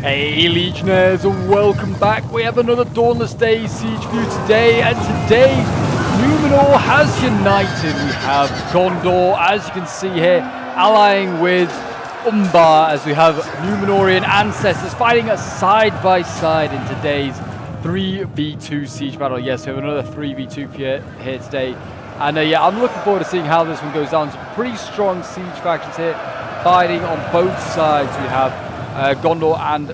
Hey Legionnaires, and welcome back. We have another Dawnless Days siege view today, and today Numenor has united. We have Gondor, as you can see here, allying with Umbar, as we have Numenorian ancestors fighting us side by side in today's 3v2 siege battle. Yes, we have another 3v2 here today. And yeah, I'm looking forward to seeing how this one goes down. Some pretty strong siege factions here, fighting on both sides. We have Gondor and,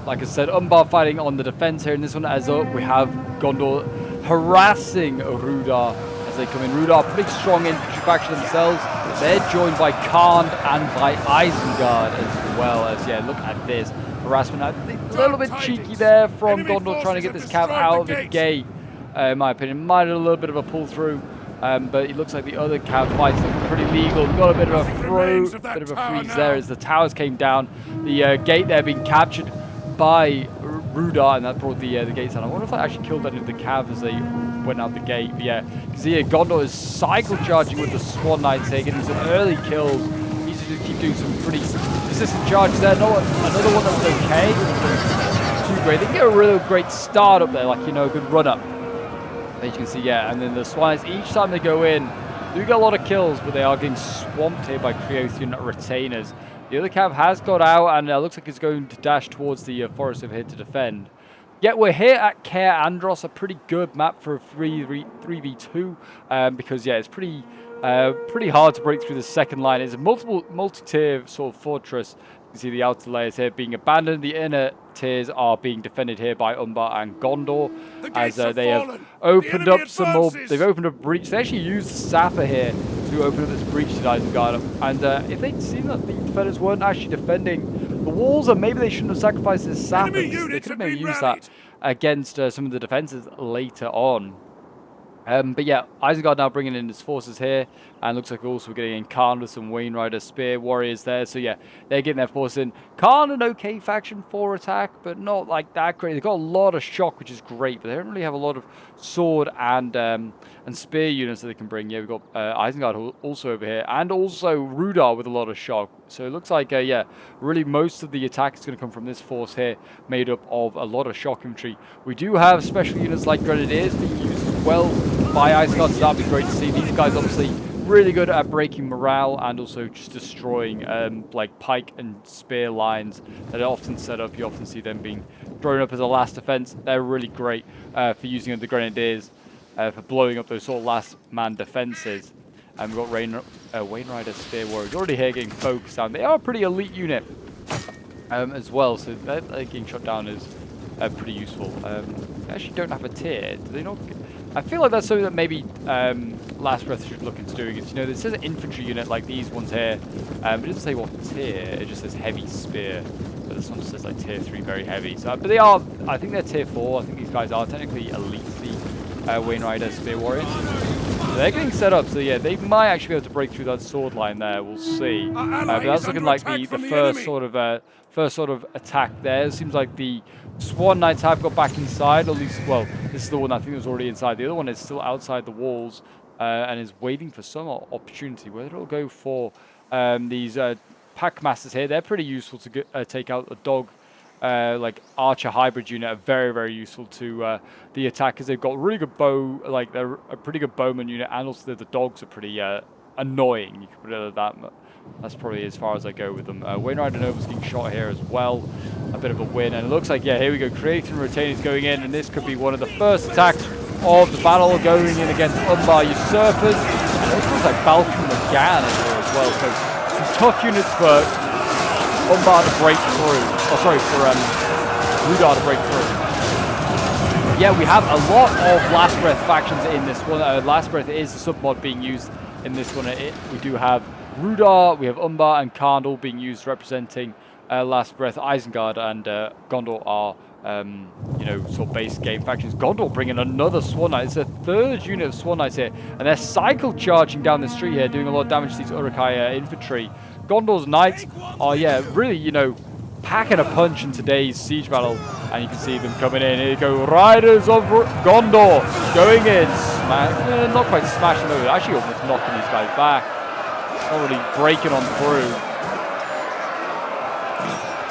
like I said, Umbar fighting on the defense here in this one. As we have Gondor harassing Rudar as they come in. Rudar, pretty strong infantry faction themselves. They're joined by Karn and by Isengard as well. As, yeah, look at this harassment. I think a little bit cheeky there from Gondor trying to get this cav out of the gate. In my opinion, might have a little bit of a pull through. But it looks like the other cav fights looking pretty legal. We've got a bit of a freeze there as the towers came down. The gate there being captured by Rudar, and that brought the gates down. I wonder if that actually killed any of the cav as they went out the gate. But yeah, you can see here Gondor is cycle charging with the Swan Knights here, getting some early kills. Needs to just keep doing some pretty consistent charges there. Another one that was okay. Too great. They can get a real great start up there, like, you know, a good run up. As you can see, yeah, and then the Swans, each time they go in, do get a lot of kills, but they are getting swamped here by Creothian retainers. The other cav has got out, and it looks like it's going to dash towards the forest over here to defend. Yet we're here at Caer Andros, a pretty good map for a 3v2, because, yeah, it's pretty hard to break through the second line. It's a multi-tier sort of fortress. You can see the outer layers here being abandoned. The inner tiers are being defended here by Umbar and Gondor, as they have opened up some more. They've opened up breach. They actually used Sapper here to open up this breach to Isengard. And if they'd seen that the defenders weren't actually defending the walls, or maybe they shouldn't have sacrificed this Sapper. They could have maybe used that against some of the defenses later on. But yeah, Isengard now bringing in his forces here, and looks like also getting in Karn with some Wain Rider Spear warriors there. So yeah, they're getting their forces in. Karn, an okay faction for attack, but not like that great. They've got a lot of shock, which is great, but they don't really have a lot of sword and spear units that they can bring. Yeah, we've got Isengard also over here, and also Rudar with a lot of shock. So it looks like, yeah, really most of the attack is going to come from this force here, made up of a lot of shock infantry. We do have special units like Grenadiers being used as well by Isengard, so that'd be great to see. These guys obviously really good at breaking morale and also just destroying like pike and spear lines that are often set up. You often see them being thrown up as a last defense. They're really great for using the Grenadiers for blowing up those sort of last man defenses. And we've got Wain Rider Spear Warriors already here getting focused down. They are a pretty elite unit as well, so they're getting shot down is pretty useful. They actually don't have a tier. Do they not? I feel like that's something that maybe Last Breath should look into doing. Is, you know, it says an infantry unit like these ones here, but it doesn't say what tier. It just says heavy spear. But this one just says like tier 3, very heavy. So, but they are, I think they're tier 4. I think these guys are technically elite, the Wain Rider Spear Warriors. So they're getting set up. So yeah, they might actually be able to break through that sword line there. We'll see. But that's looking like the first sort of attack there. It seems like the Swan Knights have got back inside, at least. Well, this is the one I think was already inside. The other one is still outside the walls and is waiting for some opportunity. Whether it'll go for these pack masters here, they're pretty useful to take out a dog. Like archer hybrid unit are very, very useful to the attackers. They've got really good bow, like they're a pretty good bowman unit, and also the dogs are pretty annoying. You can put it like that. That's probably as far as I go with them. Wain Rider Nova's getting shot here as well. A bit of a win, and it looks like, yeah, here we go. Creating Retainers going in, and this could be one of the first attacks of the battle, going in against Umbar Usurpers. And it looks like Balkan McGann is here as well. So some tough units for Umbar to break through. Oh, sorry, for Rudar to break through. Yeah, we have a lot of Last Breath factions in this one. Last Breath is the sub-mod being used in this one. We do have Rudar, we have Umbar and Karn all being used representing Last Breath. Isengard and Gondor are, you know, sort of base game factions. Gondor bringing another Swan Knight. It's a third unit of Swan Knights here, and they're cycle charging down the street here, doing a lot of damage to these Uruk-hai infantry. Gondor's Knights are, yeah, really, you know, packing a punch in today's siege battle, and you can see them coming in. Here you go, Riders of Gondor going in, not quite smashing over, actually almost knocking these guys back. Not really breaking on through.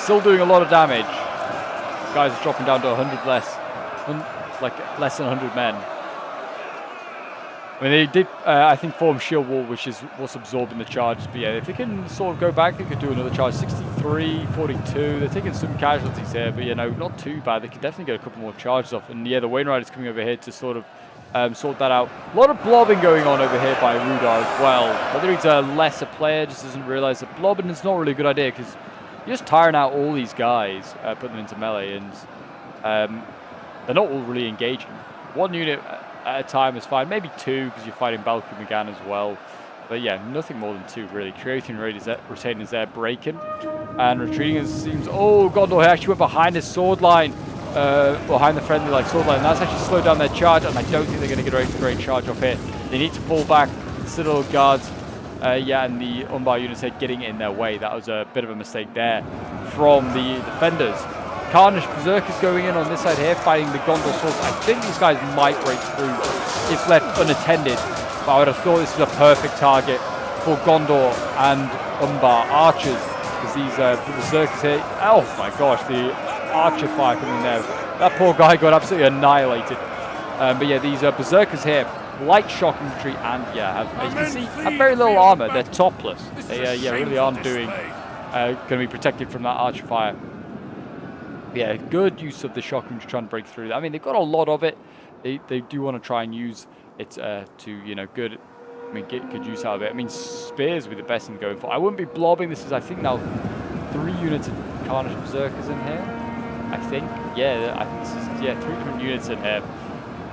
still doing a lot of damage. Guys are dropping down to 100 less, like less than 100 men. I mean, they did, I think, form shield wall, which is what's absorbing the charges. But yeah, if they can sort of go back, they could do another charge. 63, 42. They're taking some casualties here, but you know, not too bad. They could definitely get a couple more charges off. And yeah, the Wainwright is coming over here to sort of sort that out. A lot of blobbing going on over here by Rudar as well. Whether he's a lesser player, just doesn't realize that blobbing is not really a good idea because you're just tiring out all these guys, putting them into melee, and they're not all really engaging. One unit at a time is fine, maybe two because you're fighting Balkan again as well. But yeah, nothing more than two really. Creating Retain is there breaking and retreating. It seems. Oh, Gondor actually went behind his sword line, behind the friendly like sword line. And that's actually slowed down their charge, and I don't think they're going to get a great charge off here. They need to fall back. Citadel guards, yeah, and the Umbar units are getting in their way. That was a bit of a mistake there from the defenders. Carnage Berserkers going in on this side here, fighting the Gondor swords. I think these guys might break through if left unattended, but I would have thought this is a perfect target for Gondor and Umbar archers, because these Berserkers here, oh my gosh, the archer fire coming there. That poor guy got absolutely annihilated. But yeah, these Berserkers here, light shock infantry, and yeah, as you can see, have very little armor. They're topless. They yeah, really aren't doing, going to be protected from that archer fire. Yeah, good use of the shotgun to try and break through. I mean, they've got a lot of it. They do want to try and use it to, you know, get good use out of it. I mean, spears would be the best thing going for. I wouldn't be blobbing. This is, I think, now 3 units of Carnage Berserkers in here. I think. Yeah, I think this is, yeah, 3 different units in here.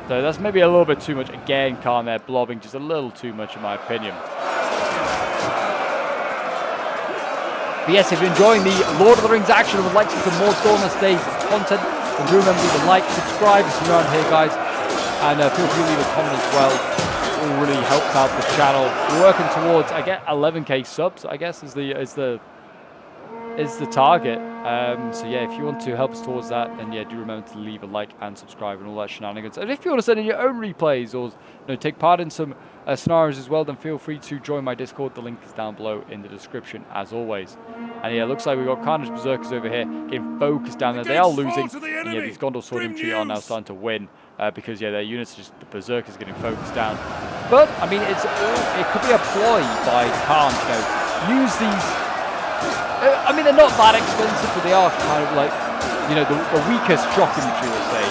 So that's maybe a little bit too much. Again, Khan there blobbing just a little too much in my opinion. But yes, if you're enjoying the Lord of the Rings action and would like to see some more Dawnless Days content, then do remember to like, subscribe if you're around here, guys, and feel free to leave a comment as well. It all really helps out the channel. We're working towards, I get 11k subs, I guess, is the target. So yeah, if you want to help us towards that, then yeah, do remember to leave a like and subscribe and all that shenanigans. And if you want to send in your own replays or take part in some scenarios as well, then feel free to join my Discord. The link is down below in the description as always. And yeah, it looks like we've got Carnage Berserkers over here getting focused down there. They are losing. And yeah, these Gondor Sword Infantry are now starting to win because yeah, their units are just, the Berserkers getting focused down. But I mean, it could be a ploy by Khan to use these. I mean, they're not that expensive, but they are kind of like, you know, the weakest shock infantry, we'll say.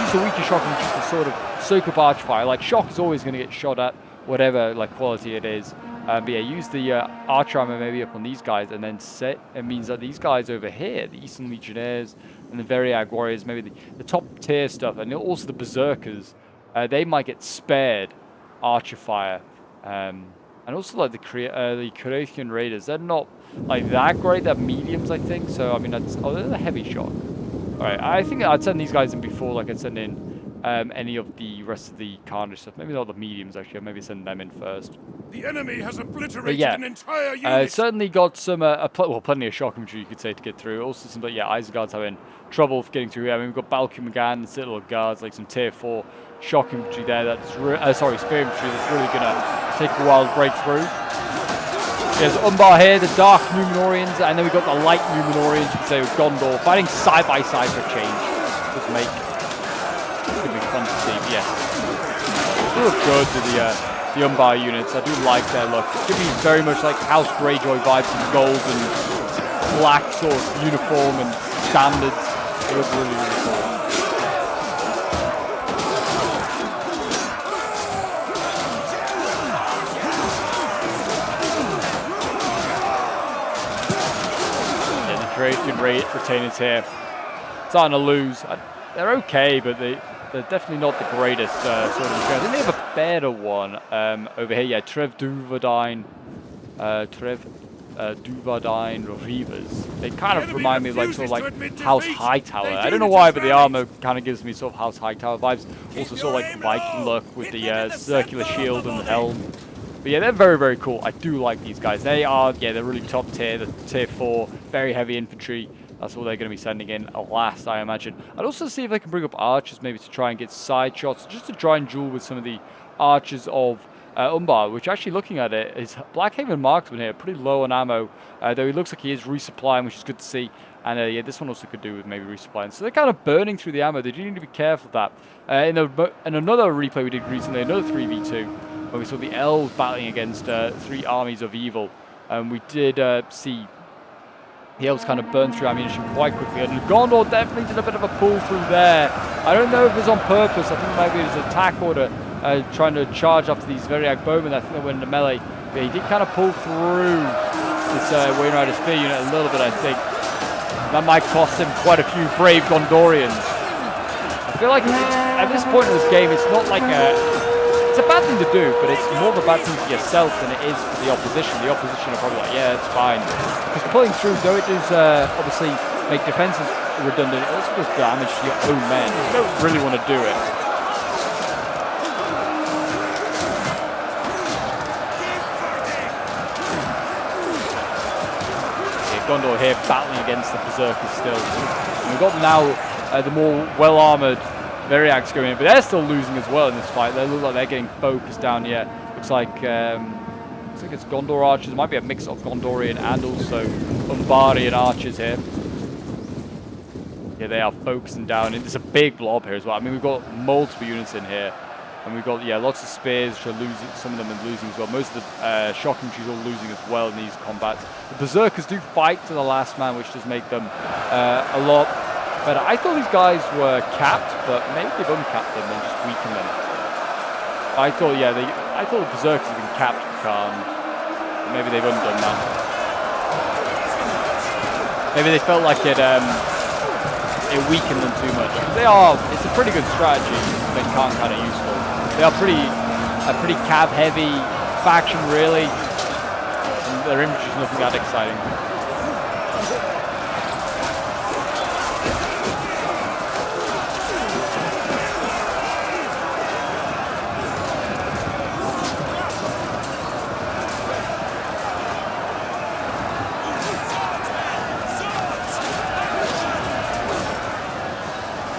Use the weakest shock infantry to sort of soak up arch fire. Like, shock is always going to get shot at, whatever, like, quality it is. But yeah, use the archer armor maybe up on these guys, and then it means that these guys over here, the Eastern Legionnaires and the Variag Warriors, maybe the top tier stuff, and also the Berserkers, they might get spared archer fire. And also like the Croatian Raiders, they're not like that great. They're mediums, I think. So I mean, they're the heavy shot. All right, I think I'd send these guys in before, like I'd send in any of the rest of the Carnage stuff. Maybe not the mediums actually. I'd maybe send them in first. The enemy has obliterated an entire unit. Certainly got some plenty of shock infantry you could say to get through. Also some, but yeah, Isengard's having trouble getting through. I mean, we've got Balkan McGann, the Citadel Guards, like some tier 4 shock infantry there. That's spear infantry that's really gonna take a while to break through. There's Umbar here, the Dark Numenorians, and then we've got the Light Numenorians, you could say, with Gondor, fighting side by side for a change. It's gonna be fun to see, but yeah. They look good to the Umbar units. I do like their look. It could be very much like House Greyjoy vibes in gold and black sort of uniform and standards. They look really, really cool. Croatian retainers here starting to lose. They're okay, but they're definitely not the greatest sort of defense. I think they have a better one over here. Yeah, Trev Duvardine Reavers. They kind of remind me of like sort of like House Hightower. I don't know why, but the armor kind of gives me sort of House Hightower vibes. Also sort of like Viking look with the circular shield and the helm. But yeah, they're very, very cool. I do like these guys. They are, yeah, they're really top tier. The tier 4, very heavy infantry. That's what they're going to be sending in last, I imagine. I'd also see if I can bring up archers maybe to try and get side shots, just to try and duel with some of the archers of Umbar, which actually looking at it, is Blackhaven Marksman here, pretty low on ammo, though he looks like he is resupplying, which is good to see. And yeah, this one also could do with maybe resupplying. So they're kind of burning through the ammo. They do need to be careful of that. In another replay we did recently, another 3v2, where we saw the elves battling against 3 armies of evil. We did see the elves kind of burn through ammunition quite quickly. And Gondor definitely did a bit of a pull through there. I don't know if it was on purpose. I think maybe it was an attack order trying to charge up to these Variag bowmen. I think they went into melee. But he did kind of pull through this Wainwrighter spear unit a little bit, I think. That might cost him quite a few brave Gondorians. I feel like at this point in this game, it's not like it's a bad thing to do, but it's more of a bad thing for yourself than it is for the opposition. The opposition are probably like, yeah, it's fine. Because pulling through, though it does obviously make defenses redundant, it also does damage to your own men. You don't really want to do it. Gondor here battling against the Berserkers still. And we've got now the more well-armoured Variags going in, but they're still losing as well in this fight. They look like they're getting focused down here. Looks like it's Gondor archers. It might be a mix of Gondorian and also Umbarian archers here. Yeah, they are focusing down. And there's a big blob here as well. I mean, we've got multiple units in here. And we've got, yeah, lots of spears which are losing. Some of them are losing as well. Most of the shock infantry are all losing as well in these combats. The Berserkers do fight to the last man, which does make them a lot better. I thought these guys were capped, but maybe they've uncapped them and just weakened them. I thought, yeah, I thought the Berserkers had been capped for Khan. Maybe they've undone that. Maybe they felt like it weakened them too much. It's a pretty good strategy to make Khan kind of useful. They are a pretty cav-heavy faction, really. And their infantry's nothing that exciting.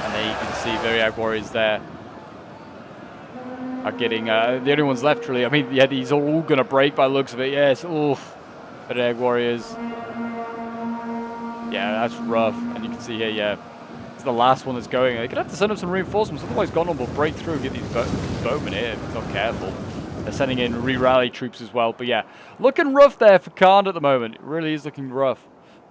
And there you can see Variag warriors there. Are getting the only ones left really. I mean, yeah, these are all gonna break by the looks of it. Yes, oof. But egg warriors. Yeah, that's rough. And you can see here, yeah, it's the last one that's going. They're gonna have to send up some reinforcements, otherwise Gondor will break through and get these bowmen here if it's not careful. They're sending in re-rally troops as well. But yeah, looking rough there for Khan at the moment. It really is looking rough.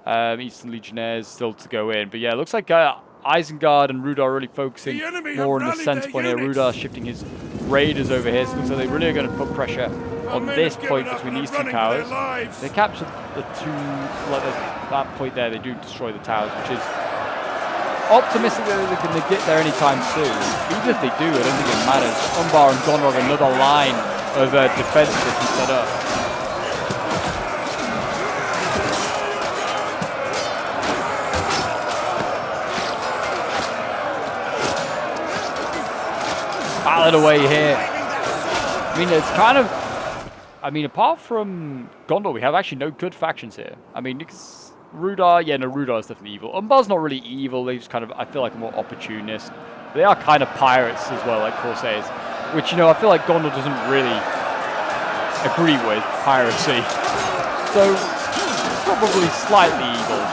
Eastern Legionnaires still to go in. But yeah, it looks like Isengard and Rudar really focusing more on the center point here. Rudar shifting his raiders over here, so it looks like they really are going to put pressure on this point between these two towers. They captured the two, like that point there, they do destroy the towers, which is optimistic that they're going to get there anytime soon. Even if they do, I don't think it matters. Umbar and Gondor have another line of defense that can set up. Ballad away here. I mean, it's kind of... I mean, apart from Gondor, we have actually no good factions here. I mean, because Rudar... Yeah, no, Rudar is definitely evil. Umbar's not really evil. They just kind of, I feel like, more opportunist. They are kind of pirates as well, like Corsairs. Which, you know, I feel like Gondor doesn't really agree with piracy. So, probably slightly evil.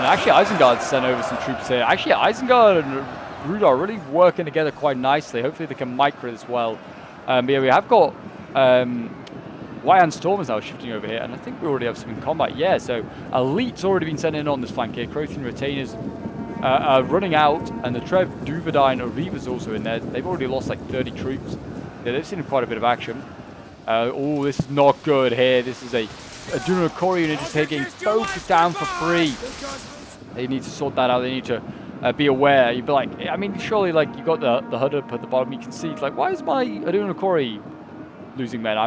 Actually, Isengard sent over some troops here. Actually, Isengard and Rudar are really working together quite nicely. Hopefully they can micro as well. But yeah, we have got Wyan Storm is now shifting over here, and I think we already have some in combat. Yeah, so Elite's already been sent in on this flank here. Crothian Retainers are running out, and the Trev Duvadine Arriva's also in there. They've already lost like 30 troops. Yeah, they've seen quite a bit of action. Oh, this is not good here. This is a Dunakori unit just taking focused down for free. They need to sort that out. They need to be aware. You'd be like, I mean, surely, like, you got the HUD up at the bottom. You can see, like, why is my Dunakori losing men?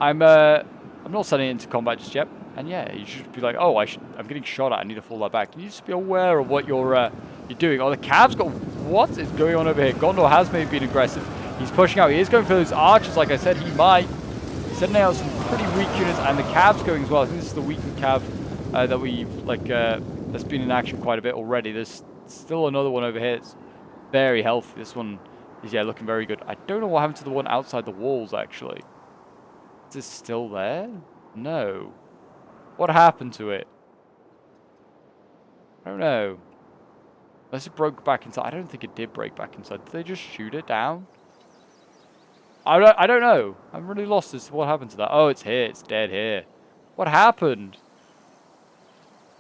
I'm not sending it into combat just yet. And yeah, you should be like, oh, I'm getting shot at. I need to fall that back. You need to just be aware of what you're doing. Oh, the Cav's got, what is going on over here? Gondor has maybe been aggressive. He's pushing out. He is going for those archers, like I said. He might. He's sending out some pretty weak units, and the Cav's going as well. I think this is the weakened Cav that we've, like, that's been in action quite a bit already. There's still another one over here. It's very healthy. This one is, yeah, looking very good. I don't know what happened to the one outside the walls, actually. Is it still there? No. What happened to it? I don't know. Unless it broke back inside. I don't think it did break back inside. Did they just shoot it down? I don't know. I'm really lost as to what happened to that. Oh, it's here. It's dead here. What happened?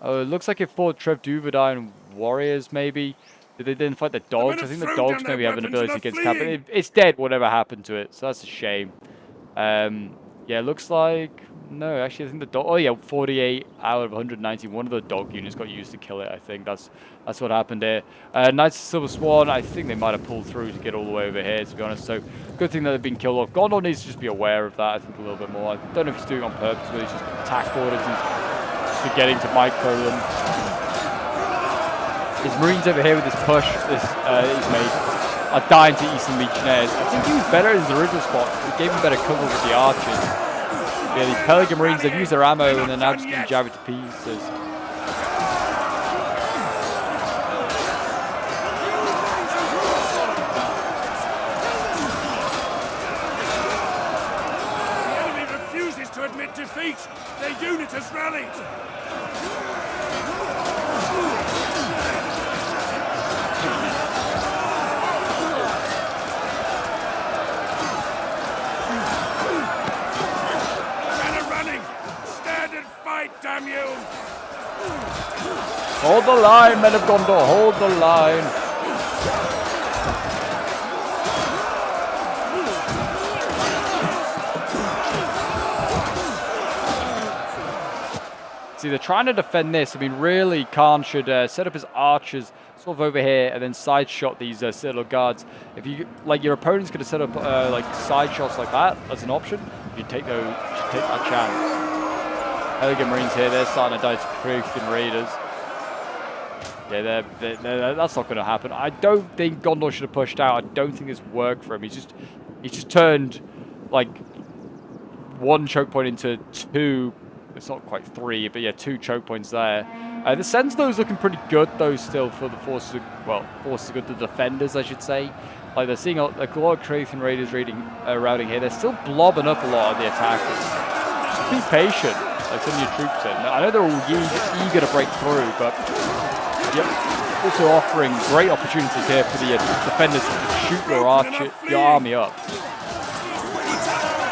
Oh, it looks like it fought Trev Duverdine warriors, maybe. They didn't fight the dogs. I think the dogs maybe have an ability against Cap. It's dead, whatever happened to it. So that's a shame. Yeah, it looks like... No, actually, I think the dog... Oh, yeah, 48 out of 190. One of the dog units got used to kill it, I think. That's what happened there. Knights of Silver Swan, I think they might have pulled through to get all the way over here, to be honest. So, good thing that they've been killed off. Gondor needs to just be aware of that, I think, a little bit more. I don't know if he's doing it on purpose, but he's just attack orders. He's just forgetting to micro them. His Marines over here with this push, he's made, are dying to Eastern Legionnaires. I think he was better in his original spot. It gave him better cover with the archers. Yeah, these Pelican Marines, they've used their ammo and they're now just getting jabbed to pieces. The enemy refuses to admit defeat. Their unit has rallied. Damn you! Hold the line, men of Gondor, hold the line. See, they're trying to defend this. I mean, really, Khan should set up his archers sort of over here and then side shot these Citadel guards. If you, like, your opponent's going to set up, like, side shots like that as an option, you take that chance. Pelican Marines here, they're starting to die to Cretan Raiders. Yeah, that's not going to happen. I don't think Gondor should have pushed out. I don't think this worked for him. He's just turned, like, one choke point into two. It's not quite three, but yeah, two choke points there. The Sentinel's looking pretty good, though, still for the forces. Forces are good, the defenders, I should say. Like, they're seeing like, a lot of Cretan Raiders routing here. They're still blobbing up a lot of the attackers. Just be patient. Like, send your troops in. I know they're all eager to break through, but yep, also offering great opportunities here for the defenders to shoot your army up.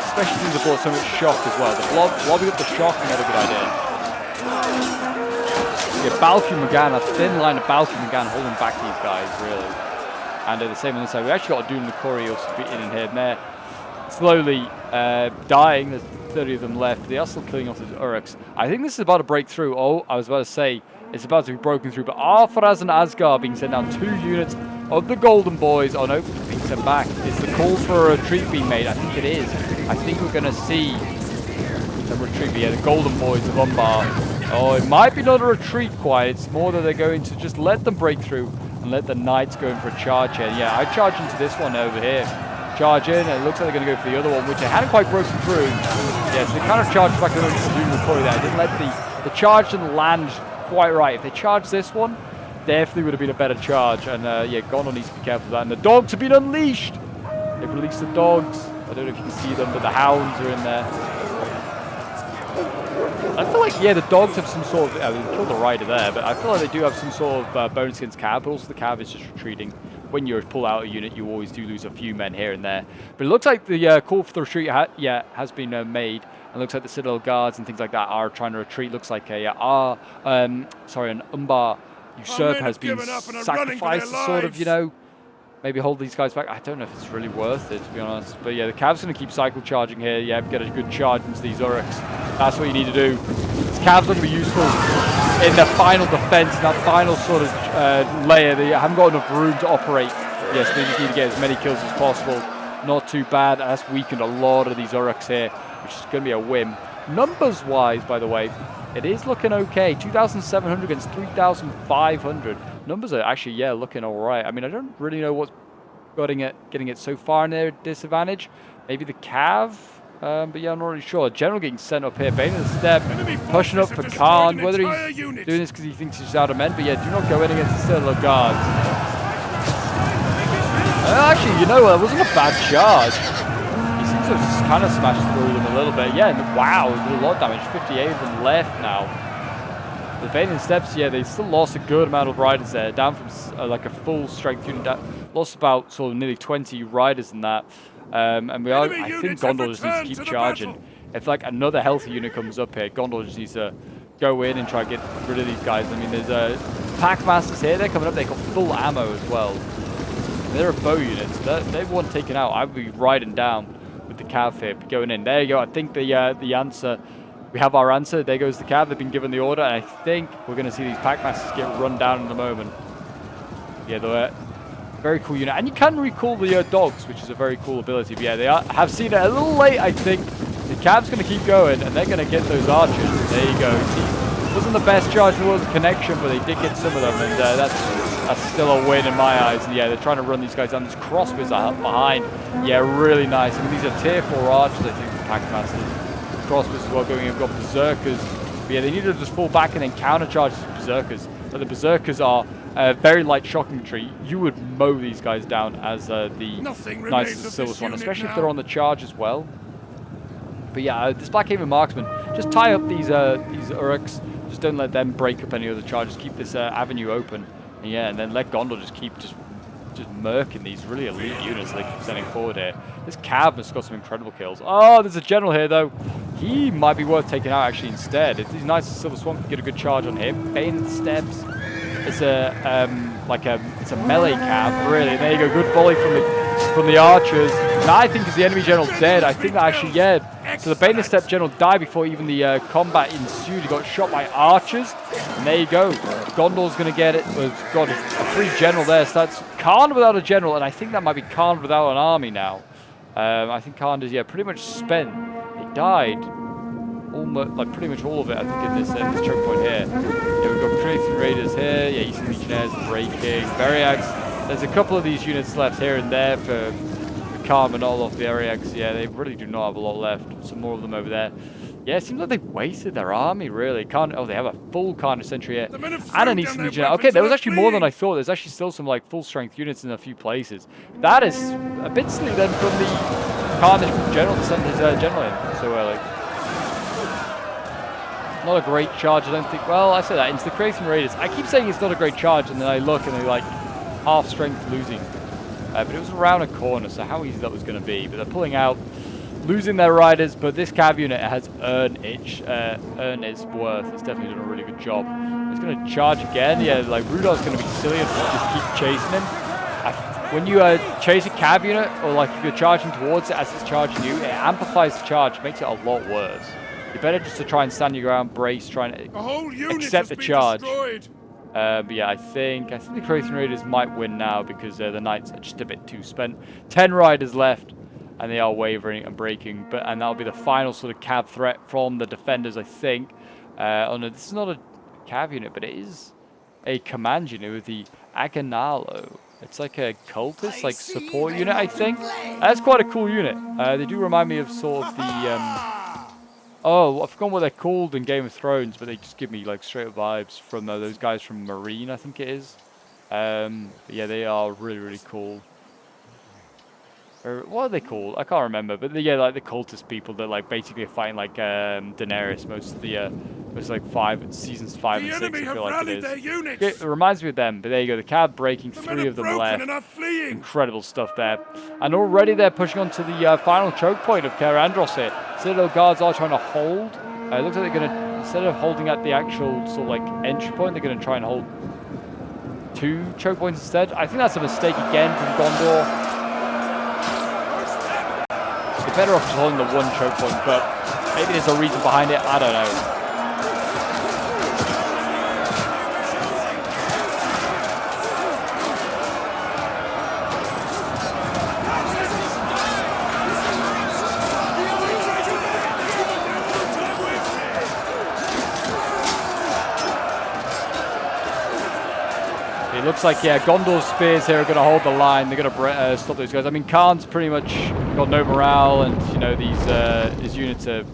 Especially since they brought so much shock as well. The lobbing up the shock is not a good idea. Yeah, Balky McGann, a thin line of Balky McGann holding back these guys, really. And the same on this side. We actually got a Doom the Corey also in here, and they're slowly dying. There's 30 of them left. They are still killing off the Uruks. I think this is about to break through. Oh, I was about to say it's about to be broken through, but Artharaz and Asgard being sent down. 2 units of the Golden Boys. Oh no, being sent back. Is the call for a retreat being made? I think it is. I think we're going to see a retreat. Yeah, the Golden Boys of Umbar. Oh, it might be not a retreat quite. It's more that they're going to just let them break through and let the Knights go in for a charge here. Yeah, I charge into this one over here. Charge in, and it looks like they're going to go for the other one, which they hadn't quite broken through. Yeah, so they kind of charged back over to Doom Recording there. Didn't let the charge didn't land quite right. If they charged this one, definitely would have been a better charge. And yeah, Gondor needs to be careful of that. And the dogs have been unleashed. They've released the dogs. I don't know if you can see them, but the hounds are in there. I feel like, yeah, the dogs have some sort of... I mean, they killed the rider there, but I feel like they do have some sort of bonus against Cav, but also the Cav is just retreating. When you pull out a unit, you always do lose a few men here and there. But it looks like the call for the retreat has been made. And it looks like the Citadel Guards and things like that are trying to retreat. Looks like an Umbar usurper has been sacrificed to sort of, you know, maybe hold these guys back. I don't know if it's really worth it, to be honest. But yeah, the Cav's going to keep cycle charging here. Yeah, get a good charge into these Uruks. That's what you need to do. This Cav's going to be useful in the final defense, in that final sort of layer. They haven't got enough room to operate. Yes, they just need to get as many kills as possible. Not too bad. That's weakened a lot of these Uruks here, which is going to be a win. Numbers-wise, by the way, it is looking okay. 2,700 against 3,500. Numbers are actually, yeah, looking all right. I mean, I don't really know what's getting it so far in their disadvantage. Maybe the Cav But yeah, I'm not really sure. General getting sent up here. Bane of the Step, Enemy pushing up forces for have Khan. destroyed Whether an entire he's unit. doing this because he thinks he's out of men. But yeah, do not go in against the Citadel Guards. Actually, you know, it wasn't a bad charge. He seems to have kind of smashed through them a little bit. Yeah, and wow, he did a lot of damage. 58 of them left now. The Bane and Steps, yeah, they still lost a good amount of riders there. Down from like a full strength unit. Lost about sort of nearly 20 riders in that. And we are, I think Gondor just needs to keep charging. If like another healthy unit comes up here, Gondor just needs to go in and try to get rid of these guys. I mean, there's pack masters here. They're coming up. They've got full ammo as well. They're a bow unit, so they want taken out. I would be riding down with the cav here, going in. There you go. I think the answer. We have our answer. There goes the cav. They've been given the order, and I think we're going to see these pack masters get run down in a moment. Yeah, they're very cool unit, and you can recall the dogs, which is a very cool ability. But yeah, they have seen it a little late. I think the cav's going to keep going, and they're going to get those archers. There you go. See, wasn't the best charge in the world connection, but they did get some of them, and that's still a win in my eyes. And yeah, they're trying to run these guys down. These crossbows are behind. Yeah, really nice. I mean, these are tier 4 archers, I think, for pack masters. Crossbows as well going in. We've got berserkers. But yeah, they need to just fall back and then countercharge these berserkers. But the berserkers are very light shock infantry. You would mow these guys down as the Knights of the Silver Swan, especially if they're on the charge as well. But yeah, this Blackhaven marksman, just tie up these Uruks. Just don't let them break up any other charges. Keep this avenue open. And yeah, and then let Gondor just keep just murking these really elite units they keep sending forward here. This cav has got some incredible kills. Oh, there's a general here though. He might be worth taking out actually instead. If these Knights of Silver Swan can get a good charge on him. Bane Steps. It's a it's a melee cav, really. There you go, good volley from the archers. And I think is the enemy general dead. I think that actually, yeah. So the Bane Step general died before even the combat ensued. He got shot by archers. And there you go. Gondor's going to get it. Well, it's got a free general there. So that's Khan without a general. And I think that might be Khan without an army now. I think Khan is, yeah, pretty much spent. He died. Almost, like pretty much all of it, I think, in this choke point here. Yeah, we've got Creative Raiders here. Yeah, Eastern Legionnaires breaking. Variags. There's a couple of these units left here and there for Khan and all of the Variags. Yeah, they really do not have a lot left. Some more of them over there. Yeah, it seems like they've wasted their army, really. Oh, they have a full Khan sentry here. And an Eastern Legionnaire. Okay, there was actually more than I thought. There's actually still some, like, full-strength units in a few places. That is a bit silly, then, from the Khan general to send his general in so early. Not a great charge, I don't think. Well, I say that. It's the Creating Raiders. I keep saying it's not a great charge, and then I look, and they're, like, half-strength losing. But it was around a corner, so how easy that was going to be. But they're pulling out, losing their riders, but this cav unit has earned its worth. It's definitely done a really good job. It's going to charge again. Yeah, like Rudolph's going to be silly and just keep chasing him. When you chase a cav unit, or like if you're charging towards it as it's charging you, it amplifies the charge, makes it a lot worse. You're better just to try and stand your ground, brace, try and accept the charge. But yeah, I think the Creating Raiders might win now because the Knights are just a bit too spent. 10 riders left, and they are wavering and breaking. And that'll be the final sort of cav threat from the defenders, I think. Oh no, this is not a cav unit, but it is a command unit with the Aganalo. It's like a cultist, like support unit, I think. That's quite a cool unit. They do remind me of sort of the oh, I've forgotten what they're called in Game of Thrones, but they just give me like straight up vibes from those guys from Marine, I think it is. But yeah, they are really, really cool. Or what are they called? I can't remember. But yeah, like the cultist people that like basically are fighting like Daenerys most of the like seasons 5 and 6. I feel like it is. It reminds me of them. But there you go. The cav breaking, 3 of them left. Incredible stuff there. And already they're pushing on to the final choke point of Kaer Andros here. Citadel guards are trying to hold. It looks like they're going to, instead of holding at the actual sort of like entry point, they're going to try and hold 2 choke points instead. I think that's a mistake again from Gondor. You're better off just holding the 1 choke point, but maybe there's a reason behind it. I don't know. looks like, yeah, Gondor's spears here are going to hold the line. They're going to stop those guys. I mean, Khan's pretty much got no morale, and, you know, his units are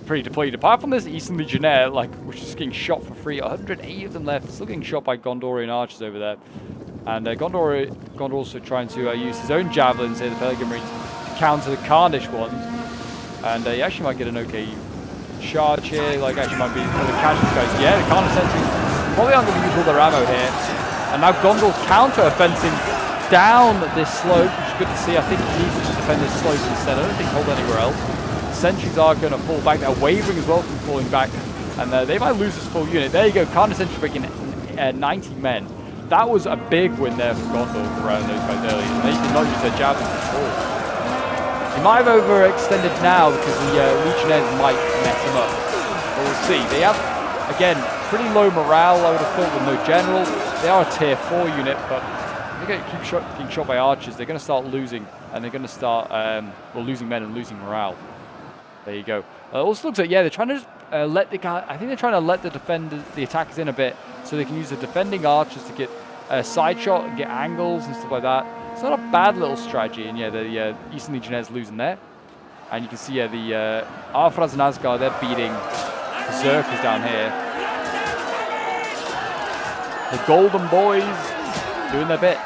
pretty depleted. Apart from this Eastern Legionnaire, like, which is getting shot for free. 108 of them left. Still getting shot by Gondorian archers over there. And Gondor also trying to use his own javelins here, the Pelican Marines, to counter the Khandish ones. And he actually might get an okay charge here. Like, actually might be able to catch these guys. Yeah, the Khandish sentries probably aren't going to use all their ammo here. And now Gondor's counter-offensive down this slope, which is good to see. I think he needs to defend this slope instead. I don't think hold anywhere else. Sentries are going to fall back. They're wavering as well from falling back. And they might lose this full unit. There you go. Khandish sentry breaking 90 men. That was a big win there for Gondor around those guys early. And they did not use their javelins at all. He might have overextended now because the Legionnaires might mess him up. But we'll see. They have, again, pretty low morale, I would have thought, with no general. They are a tier 4 unit, but they're going to keep getting shot by archers. They're going to start losing, and they're going to start losing men and losing morale. There you go. Also looks like, yeah, they're trying to just let the guy. I think they're trying to let the attackers in a bit, so they can use the defending archers to get a side shot and get angles and stuff like that. It's not a bad little strategy, and yeah, the Eastern Legionnaires losing there. And you can see, yeah, the Arthraz and Asgard, they're beating Berserkers down here. The Golden Boys doing their bit.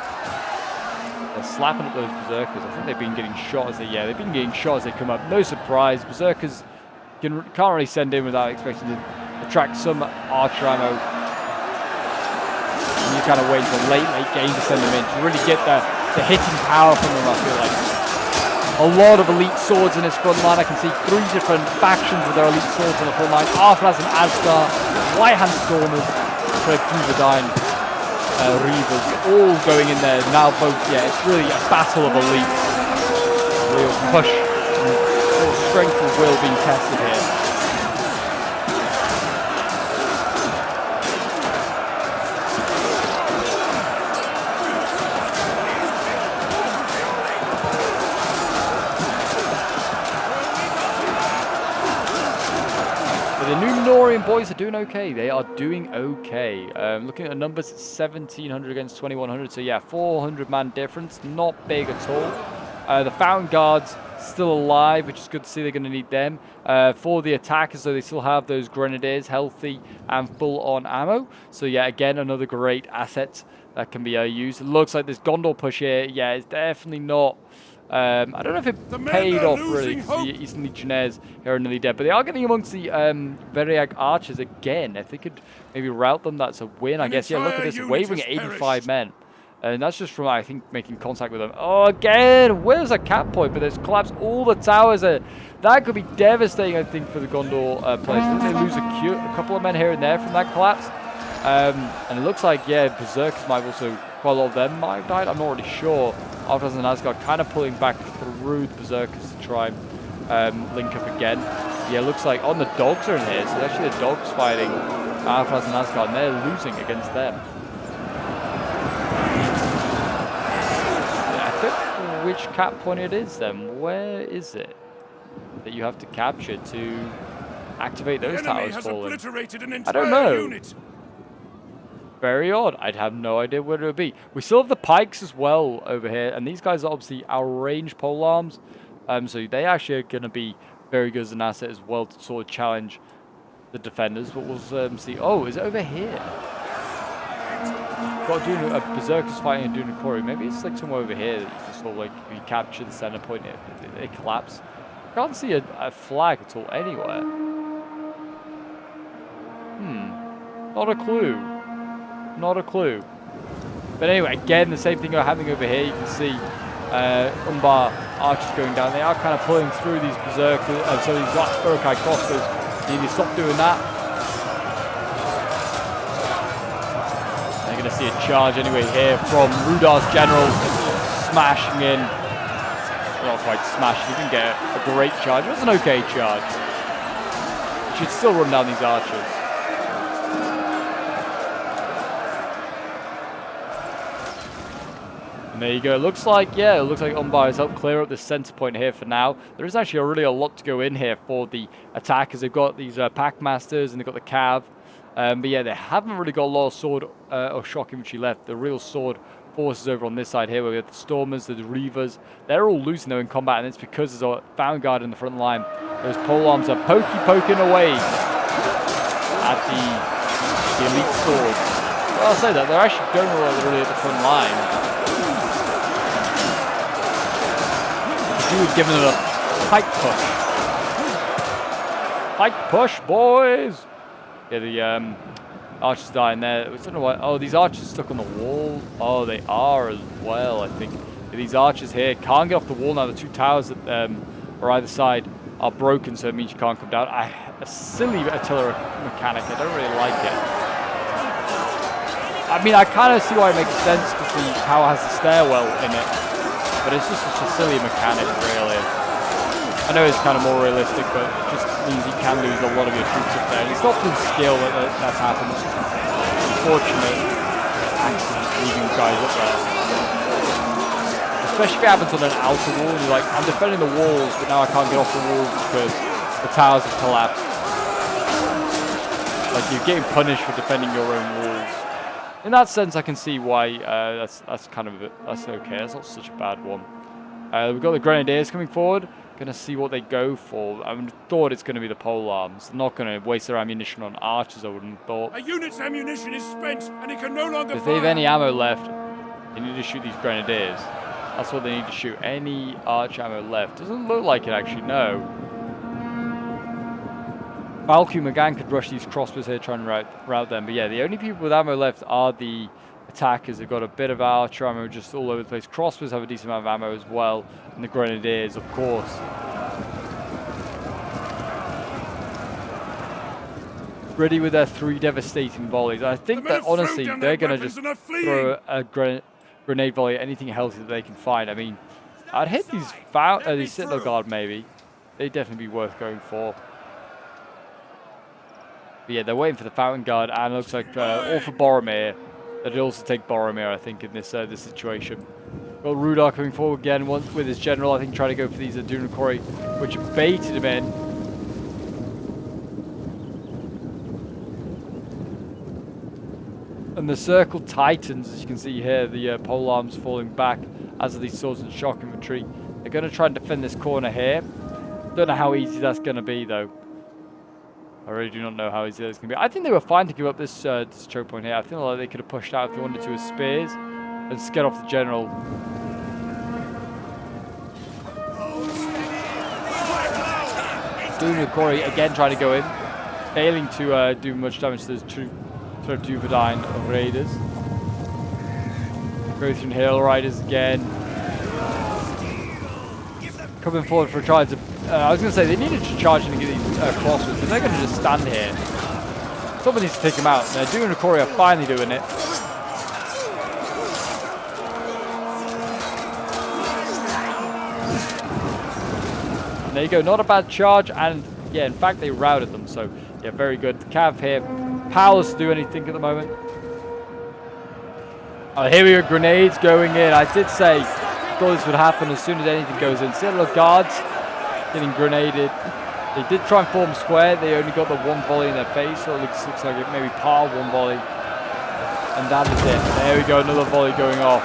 They're slapping at those Berserkers. I think they've been getting shot as they've been getting shot as they come up. No surprise. Berserkers can't really send in without expecting to attract some archer ammo. And you kind of wait until late game to send them in to really get the hitting power from them, I feel like. A lot of elite swords in this front line. I can see 3 different factions with their elite swords on the front line. Arthraz and Asgard, White Hand Stormers, Duvedine, Reavers, all going in there. Now both, yeah, it's really a battle of elites. Real push and sort of strength and will being tested here. The Numenorian boys are doing okay. They are doing okay. Looking at the numbers, it's 1,700 against 2,100. So yeah, 400-man difference. Not big at all. The Fountain Guards still alive, which is good to see. They're going to need them. For the attackers, though, they still have those Grenadiers healthy and full on ammo. So yeah, again, another great asset that can be used. It looks like this Gondor push here, yeah, it's definitely not... I don't know if it paid off really, because the Eastern Legionnaires are nearly dead, but they are getting amongst the Veriag archers again. If they could maybe rout them, that's a win, I guess. Yeah, look at this, wavering at 85 men. And that's just from, I think, making contact with them. Oh, again, where's a cap point? But there's collapsed all the towers. That could be devastating, I think, for the Gondor players. I think they lose a couple of men here and there from that collapse. And it looks like, yeah, Berserkers might also, quite a lot of them might have died. I'm not really sure. Arthraz and Asgard kind of pulling back through the Berserkers to try and link up again. Yeah, it looks like, the dogs are in here. So actually the dogs fighting Arthraz and Asgard, and they're losing against them. I don't know which cap point it is then. Where is it that you have to capture to activate those towers falling? I don't know. Unit. Very odd. I'd have no idea where it would be. We still have the pikes as well over here, and these guys are obviously our ranged pole arms, so they actually are going to be very good as an asset as well to sort of challenge the defenders. But we'll see. Oh, is it over here? Got a Berserkers fighting a Dunakori. Maybe it's like somewhere over here that you just sort of like you capture the center point, it collapse. I can't see a flag at all anywhere. Not a clue. Not a clue. But anyway, again, the same thing happening over here. You can see Umbar archers going down. They are kind of pulling through these Berserkers, so these Urukai crossbows. You need to stop doing that. They're going to see a charge anyway here from Rudar's generals, smashing in. Not quite smashing, you can get a great charge. It was an okay charge. You should still run down these archers. There you go. It looks like Umbar has helped clear up the center point here for now. There is actually really a lot to go in here for the attackers. They've got these Packmasters and they've got the Cav. But yeah, they haven't really got a lot of sword or shock infantry left. The real sword forces over on this side here, where we have the Stormers, the Reavers. They're all losing though in combat, and it's because there's a Vanguard in the front line. Those polearms are poking away at the elite swords. Well, I'll say that they're actually going really at the front line. If you had given them a pike push. Pike push, boys! Yeah, the archers dying there. I don't know why. Oh, these archers stuck on the wall. Oh, they are as well, I think. Yeah, these archers here can't get off the wall now. The two towers that are either side are broken, so it means you can't come down. A silly artillery mechanic. I don't really like it. I mean, I kind of see why it makes sense because the tower has a stairwell in it, but it's just such a silly mechanic, really. I know it's kind of more realistic, but it just means you can lose a lot of your troops up there. And it's not through skill that's happened. It's just unfortunate accident leaving guys up there. Especially if it happens on an outer wall. You're like, I'm defending the walls, but now I can't get off the walls because the towers have collapsed. Like, you're getting punished for defending your own walls. In that sense, I can see why that's kind of that's okay. That's not such a bad one. We've got the Grenadiers coming forward. Going to see what they go for. I thought it's going to be the polearms. They're not going to waste their ammunition on archers, I wouldn't have thought. A unit's ammunition is spent, and it can no longer If they have any ammo left, they need to shoot these Grenadiers. That's what they need to shoot. Any arch ammo left. Doesn't look like it, actually, no. Valkyrie McGann could rush these crossbows here, try and route them. But yeah, the only people with ammo left are the attackers. They've got a bit of archer ammo just all over the place. Crossbows have a decent amount of ammo as well. And the Grenadiers, of course. Ready with their 3 devastating volleys. I think that, honestly, they're going to just throw a grenade volley at anything healthy that they can find. I mean, I'd hit these Citadel Guard, maybe. They'd definitely be worth going for. But yeah, they're waiting for the Fountain Guard, and it looks like all for Boromir. They'd also take Boromir, I think, in this situation. Got Rudar coming forward again with his general, I think, trying to go for these Dunakori, which baited him in. And the Circle Titans, as you can see here, the polearms falling back as of these swords and shock infantry. They're going to try and defend this corner here. Don't know how easy that's going to be, though. I really do not know how easy that's going to be. I think they were fine to give up this choke point here. I feel like they could have pushed out if they wanted to with spears and just get off the general. Dunakori again trying to go in, failing to do much damage to those two sort of Duverdine raiders. Prothean Hill Riders again. Coming forward for trying to... I was going to say, they needed to charge in to get these crossbows, but they're going to just stand here. Somebody needs to take them out. They're doing Dunakori are finally doing it. And there you go, not a bad charge, and yeah, in fact, they routed them, so yeah, very good. The Cav here, powerless to do anything at the moment. Oh, here we go, grenades going in. I did say, thought this would happen as soon as anything goes in. Citadel Guards getting grenaded. They did try and form square. They only got the one volley in their face, so it looks like it maybe par one volley. And that is it. There we go, another volley going off.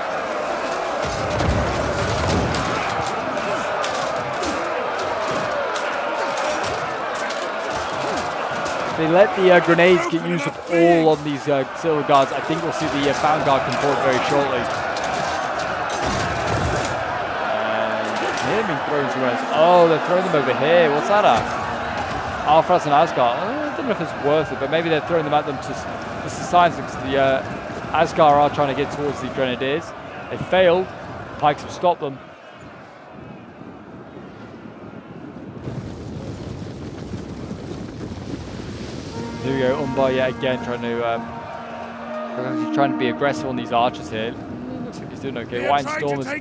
If they let the grenades get used up all on these Citadel Guards, I think we'll see the Fountain Guard come forward very shortly. Being thrown somewhere else. Oh, they're throwing them over here. What's that at? Alfraz and Asgard. I don't know if it's worth it, but maybe they're throwing them at them just to signs because the Asgard are trying to get towards the Grenadiers. They failed. The Pikes have stopped them. Here we go. Umbar yet again trying to be aggressive on these archers here. Looks like he's doing okay. White Stormers. I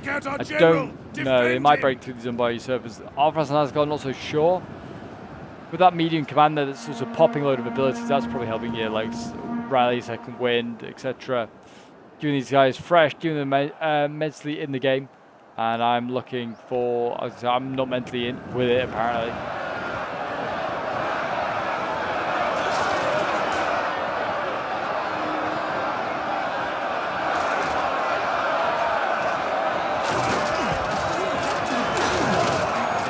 don't know. They might break through these Umbar usurpers. Alfraz and Asgard, not so sure. With that medium commander that's also popping a load of abilities, that's probably helping you, like rally, second wind, etc. Giving these guys fresh, giving them mentally in the game. And I'm looking for, I'm not mentally in with it apparently.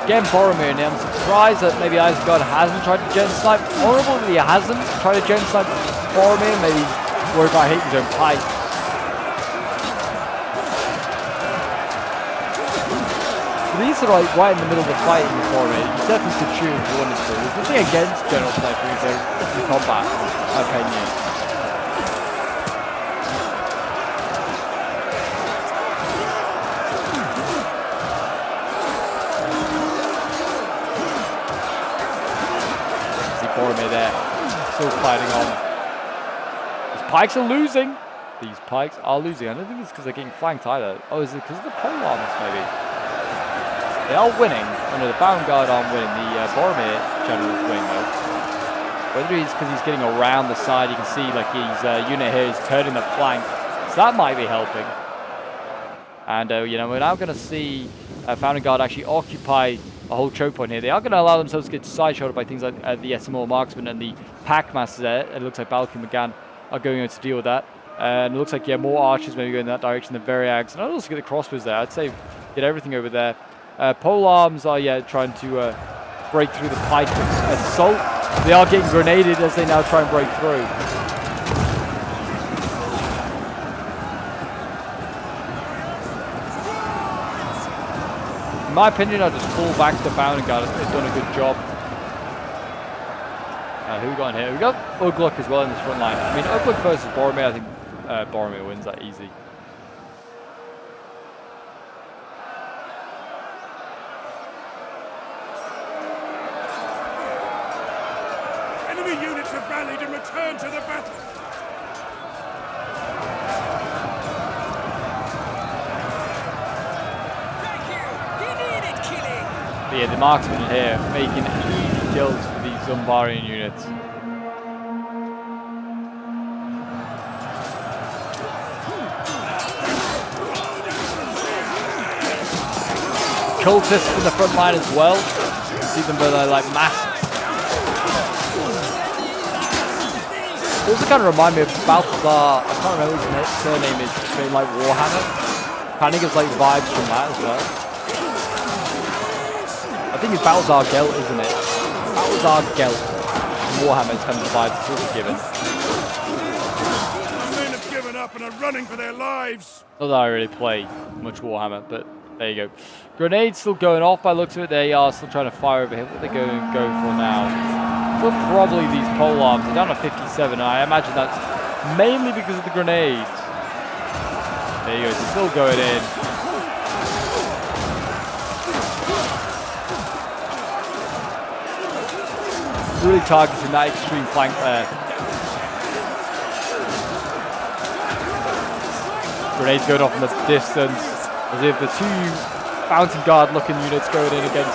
Again, Boromir in here. I'm surprised that maybe Isengard hasn't tried to gen snipe. Honourable that he hasn't tried to gen snipe Boromir. Maybe he's worried about hitting his own pike. But these are like right in the middle of the fight in Boromir. You definitely could shoot if you wanted to. There's nothing against general sniping in combat, in my opinion. Boromir there, still fighting on. These pikes are losing. These pikes are losing. I don't think it's because they're getting flanked either. Oh, is it because of the pole armors maybe? They are winning. Oh no, the Bound Guard aren't winning. The Boromir general is winning though. Whether it's because he's getting around the side, you can see like his unit here is turning the flank. So that might be helping. And you know, we're now going to see Founding Guard actually occupy a whole choke point here. They are going to allow themselves to get side-shotted by things like the SMO Marksman and the Pack Masters there. It looks like Balky and McGann are going to deal with that. And it looks like, yeah, more archers maybe going in that direction than Variags. And I'd also get the crossbows there. I'd say get everything over there. Pole arms are, yeah, trying to break through the pike and salt. They are getting grenaded as they now try and break through. In my opinion, I'll just fall back to Founding Guard. They've done a good job. Who we got in here? We got Ugluk as well in this front line. I mean, Ugluk versus Boromir, I think Boromir wins that easy. Enemy units have rallied and returned to the battle. But yeah, the marksmen in here making easy kills for these Zumbarian units. Cultists in the front line as well. You can see them with like masks. Also kind of remind me of Balthazar. I can't remember what his surname is. It's been like Warhammer. Kind of gives like vibes from that as well. I think it's Balthazar Gelt, isn't it? Balthazar Gelt. Warhammer is kind of the vibes it's also given. The men have given up and are running for their lives. Not that I really play much Warhammer, but there you go. Grenades still going off by the looks of it. They are still trying to fire over here. What are they going for now? Well, probably these pole arms. They're down to 57. I imagine that's mainly because of the grenades. There you go. It's still going in. Really targeting that extreme flank there. Grenades going off in the distance, as if the two Fountain Guard looking units going in against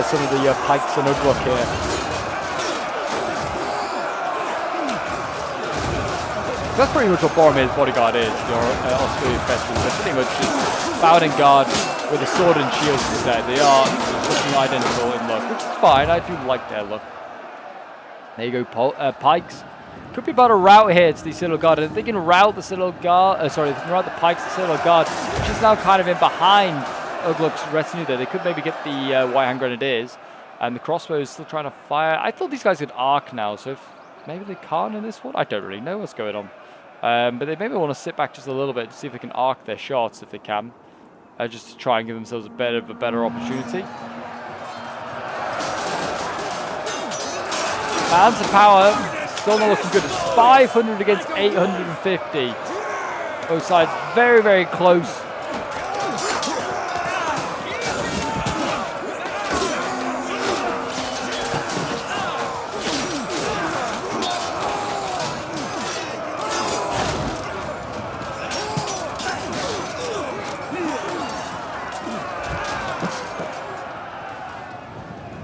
some of the pikes and Ugluk here. That's pretty much what Boromir's bodyguard is, your Australian veterans. They're pretty much just Fountain Guard with a sword and shield instead. They are looking identical in look, which is fine. I do like their look. There you go, pikes. Could be about a route here to the Citadel Guard. If they can route the Citadel Guard, if they can route the pikes to the Citadel Guard, which is now kind of in behind Ugluk's retinue there. They could maybe get the White Hand Grenadiers, and the crossbow is still trying to fire. I thought these guys could arc now, so if maybe they can't in this one. I don't really know what's going on. But they maybe want to sit back just a little bit to see if they can arc their shots if they can, just to try and give themselves a better opportunity. Balance of power, still not looking good. It's 500 against 850. Both sides very, very close.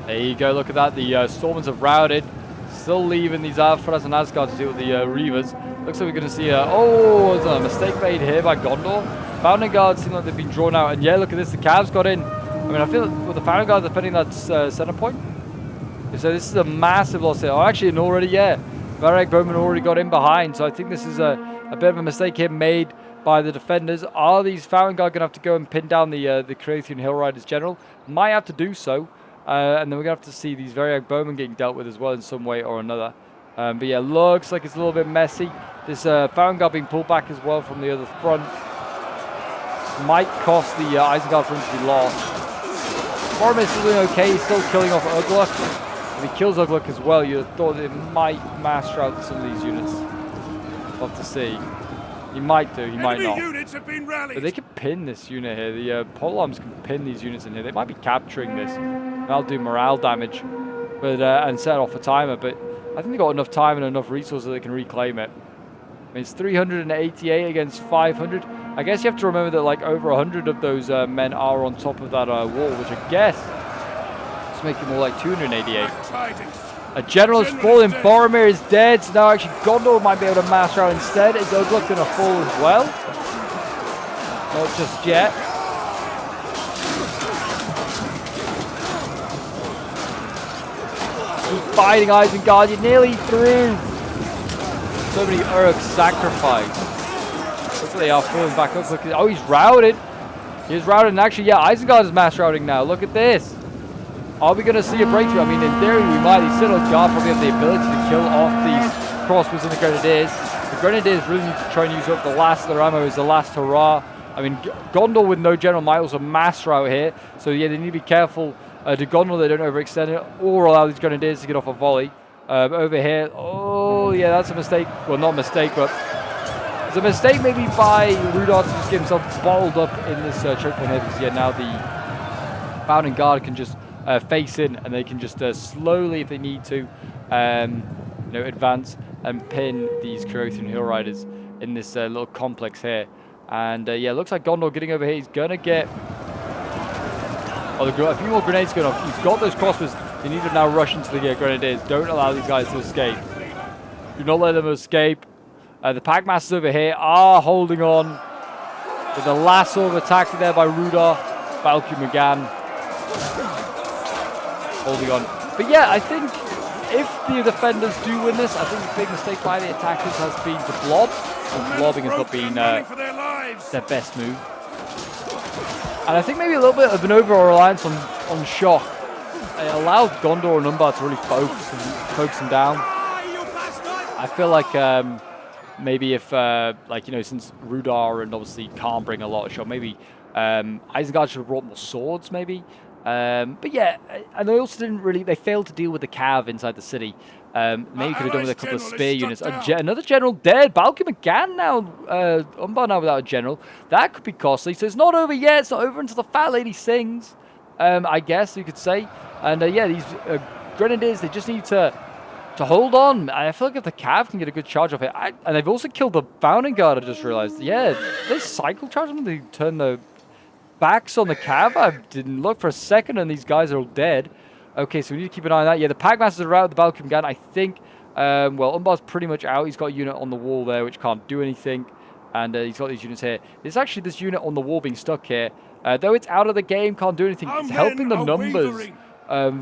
There you go, look at that. The Stormers have routed. Still leaving these Alphras and Asgard to deal with the Reavers. Looks like we're going to see there's a mistake made here by Gondor. Founding Guard seem like they've been drawn out. And yeah, look at this. The Cavs got in. I mean, I feel like with the Founding Guard defending that center point. So this is a massive loss here. Oh, actually, and already, yeah. Varag Bowman already got in behind. So I think this is a bit of a mistake here made by the defenders. Are these Fountain Guard going to have to go and pin down the Croatian Hill Riders general? Might have to do so. And then we're going to have to see these Variag Bowmen getting dealt with as well in some way or another. But yeah, looks like it's a little bit messy. This Fountain Guard being pulled back as well from the other front. Might cost the Isengard front to be lost. Boromir is still doing okay. He's still killing off Ugluk. If he kills Ugluk as well, you'd have thought it might master out some of these units. We'll have to see. He might do, he might not. Units have been rallied. But they can pin this unit here. The polearms can pin these units in here. They might be capturing this. That'll do morale damage, but and set off a timer. But I think they got enough time and enough resources that they can reclaim it. I mean, it's 388 against 500. I guess you have to remember that like over 100 of those men are on top of that wall, which I guess is making more like 288. A general has fallen. Boromir is dead. So now actually Gondor might be able to master out instead. Is Ugluk going to fall as well? Not just yet. Keep fighting, Isengard. You're nearly through. So many Urks sacrificed. Looks like they are falling back up quickly. Oh, he's routed. He's routed. And actually, yeah, Isengard is mass routing now. Look at this. Are we going to see a breakthrough? I mean, in theory, we might. These Citadel probably have the ability to kill off these crossbows and the Grenadiers. The Grenadiers really need to try and use up the last of their ammo as the last hurrah. I mean, Gondor with no general might also mass route here. So, yeah, they need to be careful to Gondor they don't overextend it or allow these Grenadiers to get off a volley. Over here, oh, yeah, that's a mistake. Well, not a mistake, but it's a mistake maybe by Rudolph to just get himself bottled up in this choke point here because, yeah, now the Fountain Guard can just face in and they can just slowly, if they need to, you know, advance and pin these Croatian Hill Riders in this little complex here. And yeah, looks like Gondor getting over here. He's gonna get a few more grenades going off. He's got those crossbows. You need to now rush into the Grenadiers. Don't allow these guys to escape. Do not let them escape. The Packmasters over here are holding on. With the last sort of attack there by Rudar, Balky McGann. Holding on. But yeah, I think if the defenders do win this, I think the big mistake by the attackers has been to blob. And blobbing has not been their best move. And I think maybe a little bit of an over-reliance on shock. It allowed Gondor and Umbar to really focus them down. I feel like maybe if, like, you know, since Rudar and obviously can't bring a lot of shock, maybe Isengard should have brought more swords, maybe. But yeah, and they also didn't really, they failed to deal with the cav inside the city. Maybe could have done with a couple of spear units. Another general dead. Balky McGann now, Umbar now without a general. That could be costly. So it's not over yet. It's not over until the fat lady sings, I guess you could say. And yeah, these Grenadiers, they just need to hold on. I feel like if the cav can get a good charge off it, and they've also killed the Fountain Guard, I just realized. Yeah, they cycle charge them. They turn the backs on the cav. I didn't look for a second, and these guys are all dead. Okay, so we need to keep an eye on that. Yeah, the Packmasters are out. The Balky McGann, I think. Well, Umbar's pretty much out. He's got a unit on the wall there, which can't do anything. And he's got these units here. There's actually this unit on the wall being stuck here. Though it's out of the game, can't do anything. It's helping the numbers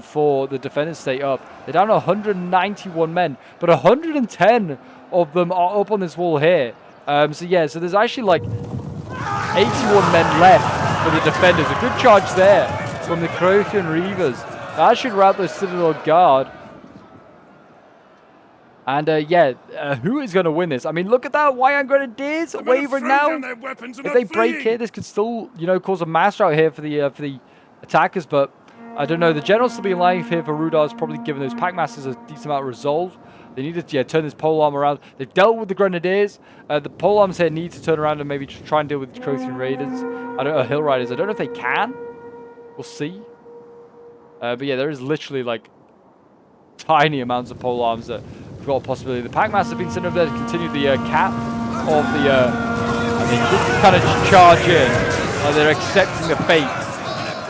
for the defenders stay up. They're down to 191 men, but 110 of them are up on this wall here. So yeah, so there's actually like 81 men left for the defenders. A good charge there from the Croatian Reavers. That should rout the Citadel Guard. And yeah, who is going to win this? I mean, look at that. Wyann Grenadiers wavering now. If they break here, this could still, you know, cause a mass rout here for the attackers. But I don't know. The general's still being alive here for Rudar's probably giving those Packmasters a decent amount of resolve. They need to turn this polearm around. They've dealt with the Grenadiers. The polearms here need to turn around and maybe try and deal with the Croatian Raiders. Hill Riders. I don't know if they can. We'll see. But yeah, there is literally like tiny amounts of polearms that have got a possibility. The Packmasters have been sent over there to continue the cap of the. I mean, this is kind of just charge in. They're accepting the fate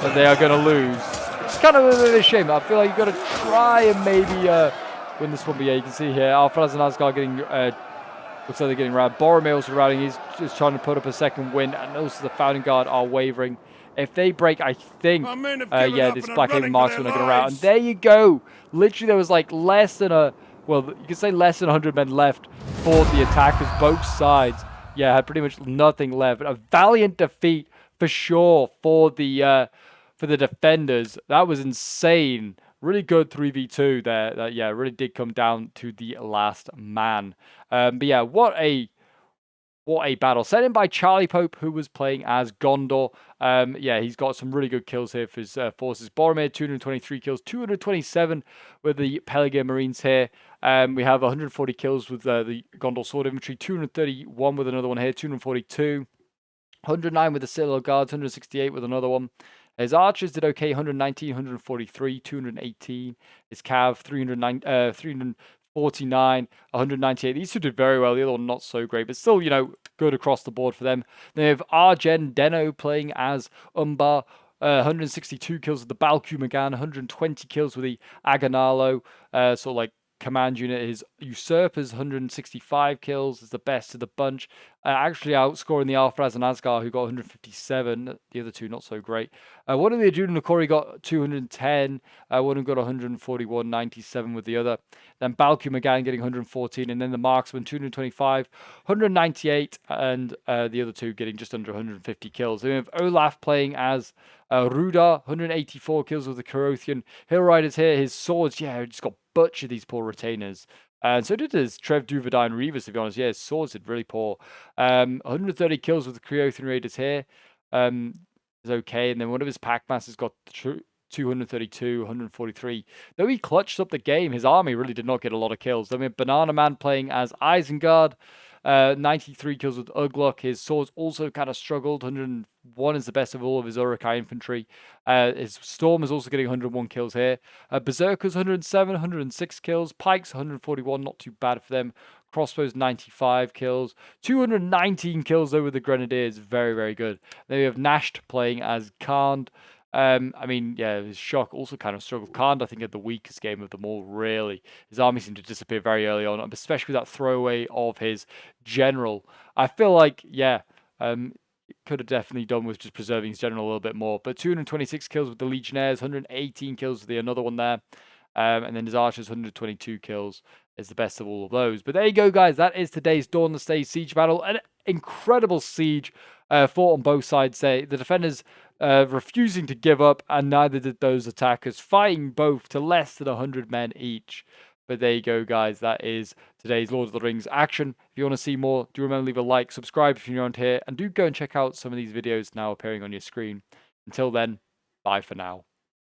that they are going to lose. It's kind of a bit of a shame. I feel like you've got to try and maybe win this one. But yeah, you can see here, Alfred and Asgard getting. Looks like they're getting routed. Boromir also routing. He's just trying to put up a second win, and also the Fountain Guard are wavering. If they break, I think, yeah, this Blackhaven Marksmen are going to rout. And there you go. Literally, there was like less than well, you could say less than 100 men left for the attackers, both sides. yeah, had pretty much nothing left. But a valiant defeat for sure for the defenders. That was insane. Really good 3v2 there. That, yeah, really did come down to the last man. But yeah, what a battle. Sent in by Charlie Pope, who was playing as Gondor. Yeah, he's got some really good kills here for his forces. Boromir, 223 kills, 227 with the Pelargir Marines here. We have 140 kills with the Gondor Sword Infantry, 231 with another one here, 242. 109 with the Citadel Guards, 168 with another one. His archers did okay, 119, 143, 218. His cav, 349, 198. These two did very well. The other one not so great, but still, good across the board for them. Then we have Arjen Deno playing as Umbar. 162 kills with the Balku Magan, 120 kills with the Aganalo, sort of like command unit. His Usurpers, 165 kills, is the best of the bunch. Actually outscoring the Alfraz and Asgar, who got 157. The other two not so great. One of the Aduna Nakori got 210. One of them got 141, 97 with the other. Then Balku Magan getting 114, and then the Marksman 225, 198, and the other two getting just under 150 kills. Then we have Olaf playing as Rudar, 184 kills with the Carothian. Hill Riders here, his swords, yeah, just got butchered, these poor retainers. And so did his Trev Duverdine Reavers, to be honest. Yeah, his swords did really poor. 130 kills with the Creothian Raiders here. Is okay. And then one of his Packmasters got 232, 143. Though he clutched up the game, his army really did not get a lot of kills. Then we have Banana Man playing as Isengard. 93 kills with Ugluk. His swords also kind of struggled. 101 is the best of all of his Uruk-hai infantry. His Storm is also getting 101 kills here. Berserkers 107, 106 kills. Pikes 141, not too bad for them. Crossbows 95 kills. 219 kills though with the Grenadiers. Very, very good. Then we have Nasht playing as Khand. I mean, yeah, his Shock also kind of struggled. Khand, I think, had the weakest game of them all, really. His army seemed to disappear very early on, especially with that throwaway of his general. I feel like, yeah, could have definitely done with just preserving his general a little bit more. But 226 kills with the Legionnaires, 118 kills with the another one there. And then his archers, 122 kills, is the best of all of those. But there you go, guys. That is today's Dawnless Days siege battle. An incredible siege fought on both sides there. The defenders refusing to give up, and neither did those attackers, fighting both to less than 100 men each. But there you go, guys. That is today's Lord of the Rings action. If you want to see more, do remember to leave a like, subscribe if you're new around here, and do go and check out some of these videos now appearing on your screen. Until then, bye for now.